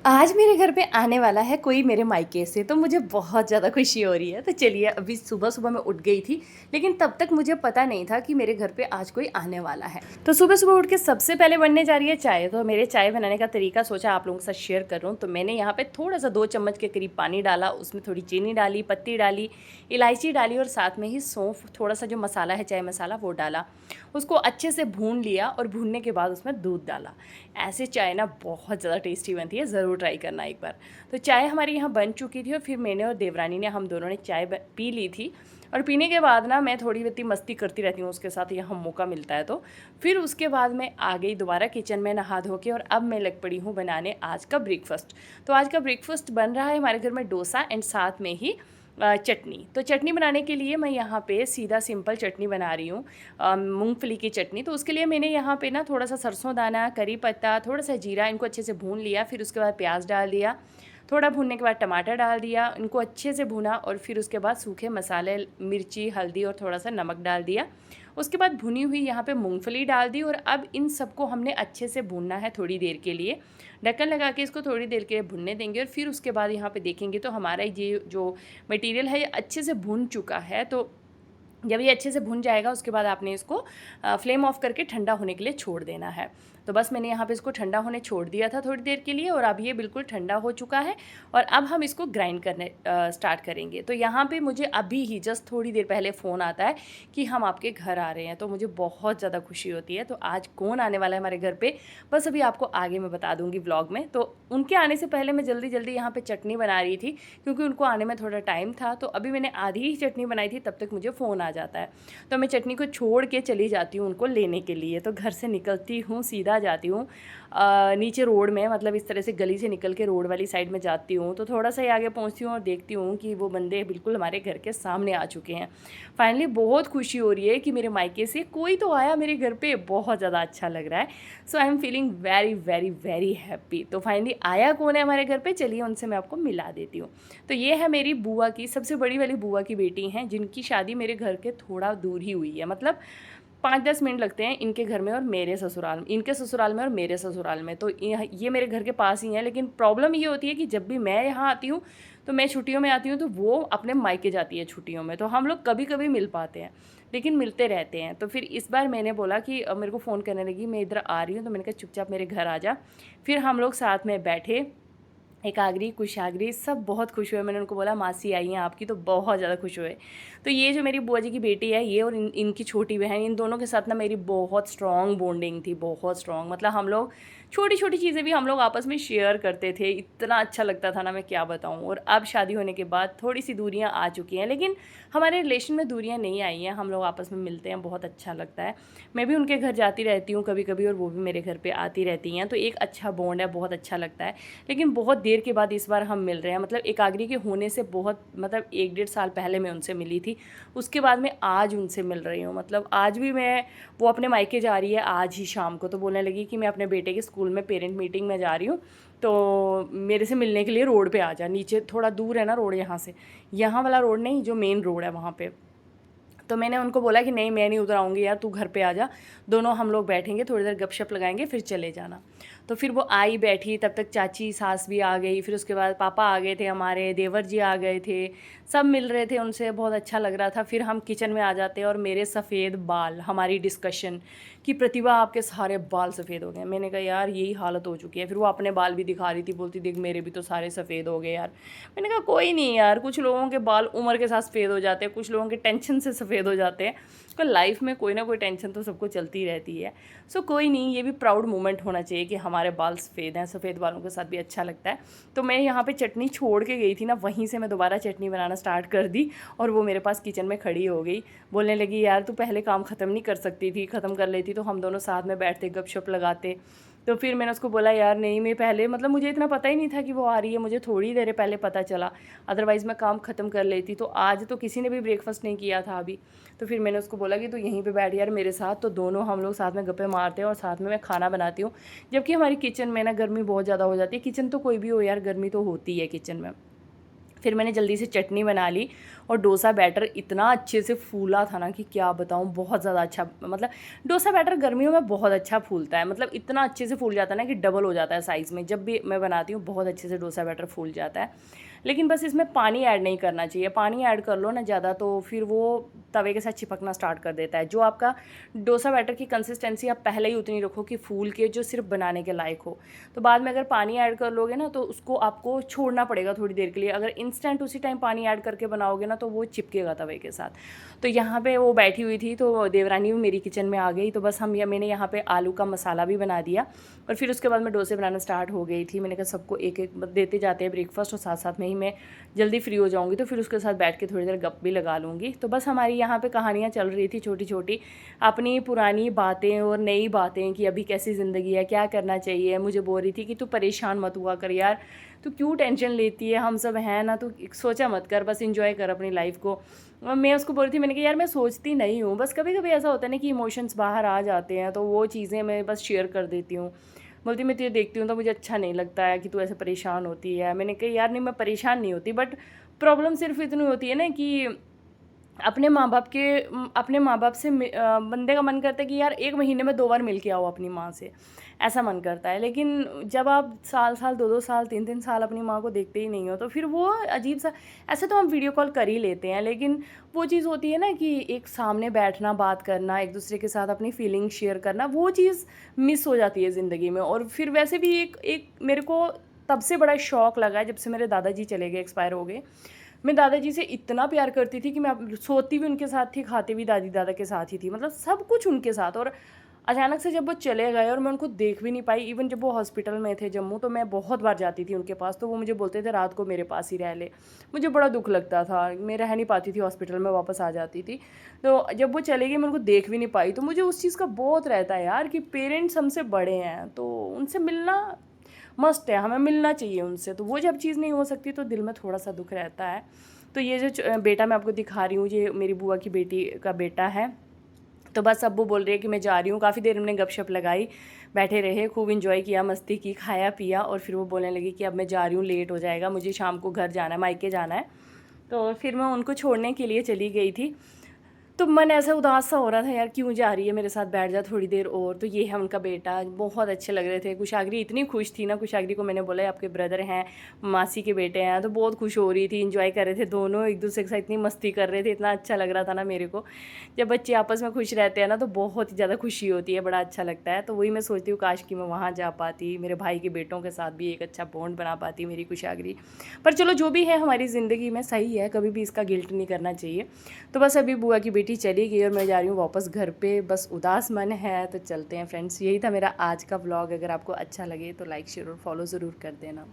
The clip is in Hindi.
आज मेरे घर पे आने वाला है कोई मेरे मायके से, तो मुझे बहुत ज़्यादा खुशी हो रही है। तो चलिए, अभी सुबह-सुबह मैं उठ गई थी, लेकिन तब तक मुझे पता नहीं था कि मेरे घर पे आज कोई आने वाला है। तो सुबह-सुबह उठ के सबसे पहले बनने जा रही है चाय। तो मेरे चाय बनाने का तरीका सोचा आप लोगों के साथ शेयर कर रहा हूँ। तो मैंने यहाँ पे थोड़ा-सा 2 चम्मच के करीब पानी डाला, उसमें थोड़ी चीनी डाली, पत्ती डाली, इलायची डाली और साथ में ही सौंफ, थोड़ा-सा जो मसाला है चाय मसाला वो डाला। उसको अच्छे से भून लिया और भूनने के बाद उसमें दूध डाला। ऐसे चाय ना बहुत ज़्यादा टेस्टी बनती है, ज़रूर ट्राई करना एक बार। तो चाय हमारी यहाँ बन चुकी थी और फिर मैंने और देवरानी ने, हम दोनों ने चाय पी ली थी। और पीने के बाद ना मैं थोड़ी इतनी मस्ती करती रहती हूँ उसके साथ, यहाँ मौका मिलता है तो। फिर उसके बाद मैं आ गई दोबारा किचन में नहा धो के, और अब मैं लग पड़ी हूँ बनाने आज का ब्रेकफास्ट। तो आज का ब्रेकफास्ट बन रहा है हमारे घर में डोसा एंड साथ में ही चटनी। तो चटनी बनाने के लिए मैं यहाँ पे सीधा सिंपल चटनी बना रही हूँ, मूंगफली की चटनी। तो उसके लिए मैंने यहाँ पे ना थोड़ा सा सरसों दाना, करी पत्ता, थोड़ा सा जीरा, इनको अच्छे से भून लिया। फिर उसके बाद प्याज डाल दिया, थोड़ा भूनने के बाद टमाटर डाल दिया, इनको अच्छे से भुना। और फिर उसके बाद सूखे मसाले, मिर्ची, हल्दी और थोड़ा सा नमक डाल दिया। उसके बाद भुनी हुई यहाँ पे मूंगफली डाल दी, और अब इन सबको हमने अच्छे से भूनना है थोड़ी देर के लिए। ढक्कन लगा के इसको थोड़ी देर के लिए भुनने देंगे, और फिर उसके बाद यहाँ पे देखेंगे तो हमारा ये जो मटेरियल है ये अच्छे से भुन चुका है। तो जब ये अच्छे से भुन जाएगा उसके बाद आपने इसको फ्लेम ऑफ करके ठंडा होने के लिए छोड़ देना है। तो बस मैंने यहाँ पे इसको ठंडा होने छोड़ दिया था थोड़ी देर के लिए, और अब ये बिल्कुल ठंडा हो चुका है। और अब हम इसको ग्राइंड करने स्टार्ट करेंगे। तो यहाँ पे मुझे अभी ही जस्ट थोड़ी देर पहले फ़ोन आता है कि हम आपके घर आ रहे हैं। तो मुझे बहुत ज़्यादा खुशी होती है। तो आज कौन आने वाला है हमारे घर पे, बस अभी आपको आगे मैं बता दूँगी व्लॉग में। तो उनके आने से पहले मैं जल्दी जल्दी यहाँ पे चटनी बना रही थी, क्योंकि उनको आने में थोड़ा टाइम था। तो अभी मैंने आधी ही चटनी बनाई थी, तब तक मुझे फ़ोन आ जाता है। तो मैं चटनी को छोड़ के चली जाती हूँ उनको लेने के लिए। तो घर से निकलती हूँ, सीधा जाती हूँ नीचे रोड में, मतलब इस तरह से गली से निकल के रोड वाली साइड में जाती हूँ। तो थोड़ा सा ही आगे पहुँचती हूँ और देखती हूँ कि वो बंदे बिल्कुल हमारे घर के सामने आ चुके हैं। फाइनली बहुत खुशी हो रही है कि मेरे मायके से कोई तो आया मेरे घर पे, बहुत ज़्यादा अच्छा लग रहा है। So I am feeling very very very happy. तो फाइनली आया कौन है हमारे घर पे, चलिए उनसे मैं आपको मिला देती हूँ। तो ये है मेरी बुआ की, सबसे बड़ी वाली बुआ की बेटी हैं, जिनकी शादी मेरे घर के थोड़ा दूर ही हुई है। मतलब 5-10 मिनट लगते हैं इनके घर में और मेरे ससुराल में, इनके ससुराल में और मेरे ससुराल में। तो ये मेरे घर के पास ही हैं। लेकिन प्रॉब्लम ये होती है कि जब भी मैं यहाँ आती हूँ, तो मैं छुट्टियों में आती हूँ, तो वो अपने मायके जाती है छुट्टियों में। तो हम लोग कभी कभी मिल पाते हैं, लेकिन मिलते रहते हैं। तो फिर इस बार मैंने बोला कि मेरे को फ़ोन करने लगी, मैं इधर आ रही हूँ। तो मैंने कहा चुपचाप मेरे घर आ जा। फिर हम लोग साथ में बैठे, एकाग्री, कुशाग्री, सब बहुत खुश हुए। मैंने उनको बोला मासी आई हैं आपकी, तो बहुत ज़्यादा खुश हुए। तो ये जो मेरी बुआ जी की बेटी है, ये और इनकी छोटी बहन, इन दोनों के साथ ना मेरी बहुत स्ट्रॉन्ग बॉन्डिंग थी, बहुत स्ट्रॉन्ग। मतलब हम लोग छोटी छोटी चीज़ें भी हम लोग आपस में शेयर करते थे, इतना अच्छा लगता था ना, मैं क्या बताऊँ। और अब शादी होने के बाद थोड़ी सी दूरियाँ आ चुकी हैं, लेकिन हमारे रिलेशन में दूरियाँ नहीं आई हैं। हम लोग आपस में मिलते हैं, बहुत अच्छा लगता है। मैं भी उनके घर जाती रहती हूँ कभी कभी, और वो भी मेरे घर पर आती रहती हैं। तो एक अच्छा बॉन्ड है, बहुत अच्छा लगता है। लेकिन बहुत देर के बाद इस बार हम मिल रहे हैं। मतलब एकाग्री के होने से बहुत, मतलब 1-1.5 साल पहले मैं उनसे मिली थी। उसके बाद मैं आज उनसे मिल रही हूँ। मतलब आज भी मैं, वो अपने मायके जा रही है आज ही शाम को, तो बोलने लगी कि मैं अपने बेटे के स्कूल में पेरेंट मीटिंग में जा रही हूँ, तो मेरे से मिलने के लिए रोड पे आ जा। नीचे थोड़ा दूर है ना रोड यहाँ से, यहाँ वाला रोड नहीं, जो मेन रोड है वहाँ पे। तो मैंने उनको बोला कि नहीं, मैं नहीं उधर आऊँगी यार, तू घर पे आ जा, दोनों हम लोग बैठेंगे, थोड़ी देर गपशप लगाएंगे, फिर चले जाना। तो फिर वो आई बैठी, तब तक चाची सास भी आ गई। फिर उसके बाद पापा आ गए थे, हमारे देवर जी आ गए थे, सब मिल रहे थे, उनसे बहुत अच्छा लग रहा था। फिर हम किचन में आ जाते हैं, और मेरे सफ़ेद बाल, हमारी डिस्कशन कि प्रतिभा आपके सारे बाल सफ़ेद हो गए। मैंने कहा यार यही हालत हो चुकी है। फिर वो अपने बाल भी दिखा रही थी, बोलती देख मेरे भी तो सारे सफ़ेद हो गए यार। मैंने कहा कोई नहीं यार, कुछ लोगों के बाल उम्र के साथ सफ़ेद हो जाते हैं, कुछ लोगों के टेंशन से सफ़ेद हो जाते हैं। तो लाइफ में कोई ना कोई टेंशन तो सबको चलती रहती है। सो कोई नहीं, ये भी प्राउड मोमेंट होना चाहिए कि हमारे बाल सफ़ेद हैं, सफ़ेद बालों के साथ भी अच्छा लगता है। तो मैं यहाँ पे चटनी छोड़ के गई थी ना, वहीं से मैं दोबारा चटनी बनाना स्टार्ट कर दी, और वो मेरे पास किचन में खड़ी हो गई। बोलने लगी यार तू पहले काम ख़त्म नहीं कर सकती थी, ख़त्म कर लेती तो हम दोनों साथ में बैठते गपशप लगाते। तो फिर मैंने उसको बोला यार नहीं, मैं पहले, मतलब मुझे इतना पता ही नहीं था कि वो आ रही है, मुझे थोड़ी देर पहले पता चला, अदरवाइज़ मैं काम ख़त्म कर लेती। तो आज तो किसी ने भी ब्रेकफास्ट नहीं किया था अभी। तो फिर मैंने उसको बोला कि तू यहीं पे बैठ यार मेरे साथ, तो दोनों हम लोग साथ में गप्पे मारते हैं और साथ में मैं खाना बनाती हूँ। जबकि हमारी किचन में ना गर्मी बहुत ज़्यादा हो जाती है, किचन तो कोई भी हो यार, गर्मी तो होती है किचन में। फिर मैंने जल्दी से चटनी बना ली और डोसा बैटर इतना अच्छे से फूला था ना कि क्या बताऊँ, बहुत ज़्यादा अच्छा। मतलब डोसा बैटर गर्मियों में बहुत अच्छा फूलता है, मतलब इतना अच्छे से फूल जाता है ना कि डबल हो जाता है साइज़ में। जब भी मैं बनाती हूँ बहुत अच्छे से डोसा बैटर फूल जाता है। लेकिन बस इसमें पानी ऐड नहीं करना चाहिए, पानी ऐड कर लो ना ज़्यादा तो फिर वो तवे के साथ चिपकना स्टार्ट कर देता है। जो आपका डोसा बैटर की कंसिस्टेंसी आप पहले ही उतनी रखो कि फूल के जो सिर्फ बनाने के लायक हो। तो बाद में अगर पानी ऐड कर लोगे ना तो उसको आपको छोड़ना पड़ेगा थोड़ी देर के लिए। अगर इंस्टेंट उसी टाइम पानी ऐड करके बनाओगे ना तो वो चिपकेगा तवे के साथ। तो यहाँ पे वो बैठी हुई थी तो देवरानी भी मेरी किचन में आ गई, तो बस मैंने यहाँ पे आलू का मसाला भी बना दिया और फिर उसके बाद मैं डोसे बनाना स्टार्ट हो गई थी। मैंने कहा सबको एक एक देते जाते हैं ब्रेकफास्ट और साथ साथ में ही मैं जल्दी फ्री हो जाऊँगी तो फिर उसके साथ बैठ के थोड़ी देर गप भी लगा लूँगी। तो बस हमारी यहाँ पे कहानियाँ चल रही थी छोटी छोटी, अपनी पुरानी बातें और नई बातें कि अभी कैसी ज़िंदगी है, क्या करना चाहिए। मुझे बोल रही थी कि तू परेशान मत हुआ कर यार, तू क्यों टेंशन लेती है, हम सब हैं ना, तू सोचा मत कर, बस इंजॉय कर अपनी लाइफ को। और मैं उसको बोल रही थी, मैंने कहा यार मैं सोचती नहीं हूँ, बस कभी कभी ऐसा होता है ना कि इमोशंस बाहर आ जाते हैं तो वो चीज़ें मैं बस शेयर कर देती हूँ। बोलती मैं तुझे देखती हूँ तो मुझे अच्छा नहीं लगता है कि तू ऐसे परेशान होती है। मैंने कहा यार नहीं, मैं परेशान नहीं होती, बट प्रॉब्लम सिर्फ इतनी होती है ना कि अपने माँ बाप से बंदे का मन करता है कि यार 1 महीने में 2 बार मिल के आओ अपनी माँ से, ऐसा मन करता है। लेकिन जब आप साल-साल 2-2 साल 3-3 साल अपनी माँ को देखते ही नहीं हो तो फिर वो अजीब-सा। ऐसे तो हम वीडियो कॉल कर ही लेते हैं, लेकिन वो चीज़ होती है ना कि एक सामने बैठना, बात करना, एक-दूसरे के साथ अपनी फीलिंग शेयर करना, वो चीज़ मिस हो जाती है ज़िंदगी में। और फिर वैसे भी एक एक मेरे को तब से बड़ा शौक लगा है जब से मेरे दादाजी चले गए, एक्सपायर हो गए। मैं दादाजी से इतना प्यार करती थी कि मैं सोती भी उनके साथ थी, खाती भी दादी दादा के साथ ही थी, मतलब सब कुछ उनके साथ। और अचानक से जब वो चले गए और मैं उनको देख भी नहीं पाई, इवन जब वो हॉस्पिटल में थे जम्मू तो मैं बहुत बार जाती थी उनके पास, तो वो मुझे बोलते थे रात को मेरे पास ही रह ले। मुझे बड़ा दुख लगता था, मैं रह नहीं पाती थी हॉस्पिटल में, वापस आ जाती थी। तो जब वो चले गए मैं उनको देख भी नहीं पाई, तो मुझे उस चीज़ का बहुत रहता है यार कि पेरेंट्स हमसे बड़े हैं तो उनसे मिलना मस्ट है, हमें मिलना चाहिए उनसे। तो वो जब चीज़ नहीं हो सकती तो दिल में थोड़ा सा दुख रहता है। तो ये जो बेटा मैं आपको दिखा रही हूँ, ये मेरी बुआ की बेटी का बेटा है। तो बस अब वो बोल रही है कि मैं जा रही हूँ। काफ़ी देर हमने गपशप लगाई, बैठे रहे, खूब इन्जॉय किया, मस्ती की, खाया पिया और फिर वो बोलने लगी कि अब मैं जा रही हूँ, लेट हो जाएगा, मुझे शाम को घर जाना है, मायके जाना है। तो फिर मैं उनको छोड़ने के लिए चली गई थी। तो मन ऐसा उदास सा हो रहा था यार, क्यों जा रही है, मेरे साथ बैठ जा थोड़ी देर और। तो ये है उनका बेटा, बहुत अच्छे लग रहे थे। कुशाग्री इतनी खुश थी ना, कुशाग्री को मैंने बोला आपके ब्रदर हैं, मासी के बेटे हैं, तो बहुत खुश हो रही थी, इंजॉय कर रहे थे दोनों, एक दूसरे के साथ इतनी मस्ती कर रहे थे, इतना अच्छा लग रहा था ना मेरे को। जब बच्चे आपस में खुश रहते हैं ना तो बहुत ही ज़्यादा खुशी होती है, बड़ा अच्छा लगता है। तो वही मैं सोचती हूँ काश कि मैं वहाँ जा पाती, मेरे भाई के बेटों के साथ भी एक अच्छा बॉन्ड बना पाती मेरी कुशाग्री। पर चलो जो भी है हमारी ज़िंदगी में सही है, कभी भी इसका गिल्ट नहीं करना चाहिए। तो बस अभी बुआ की बेटी चली गई और मैं जा रही हूँ वापस घर पे, बस उदास मन है तो चलते हैं फ्रेंड्स। यही था मेरा आज का व्लॉग। अगर आपको अच्छा लगे तो लाइक शेयर और फॉलो ज़रूर कर देना।